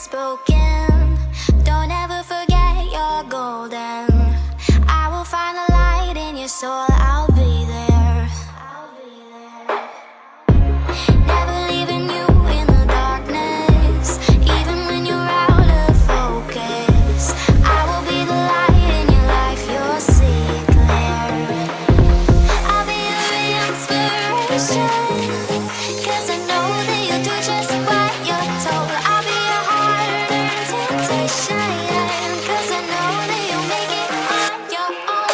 is broken, don't ever forget you're golden. I will find a light in your soul, I'll be there. Never leaving you in the darkness, even when you're out of focus. I will be the light in your life, you'll see it clear. I'll be your inspiration, 'cause I know that you'll do just what you're told. I'll be your hard-earned temptation, 'cause I know that you'll make it on your own.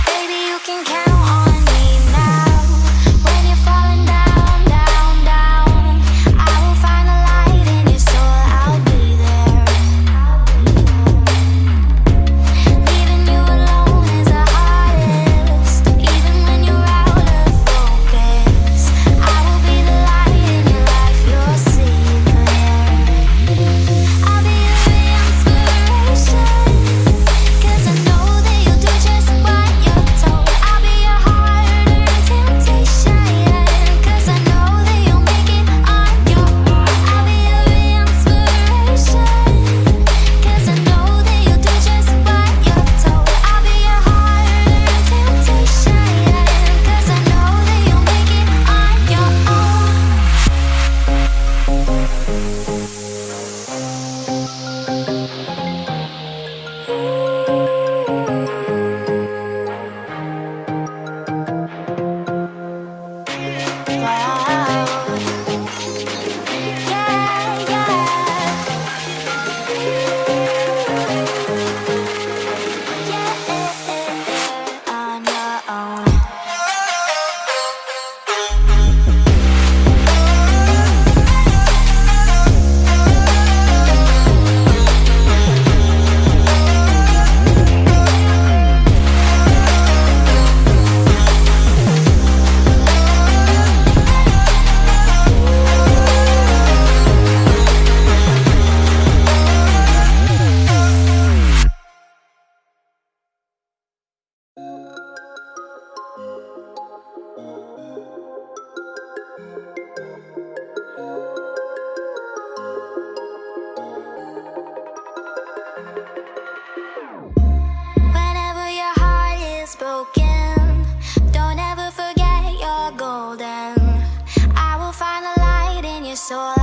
Baby, you can count on me now. When you're falling down, down, down, I will find a light in your soul, I'll be there. Leaving you alone is the hardest, even when you're out of focus. I will be the light in your life, you'll see it clear. I'll be your inspiration, 'cause I know that you'll do just what you're told. I'll be your hard-earned temptation, 'cause I know that you'll make it on your own. I'll be your inspiration, 'cause I know that you'll do just what you're told. I'll be your hard-earned temptation, 'cause I know that you'll make it on your own. On your own. Whenever your heart is broken, don't ever forget you're golden. I will find a light in your soul,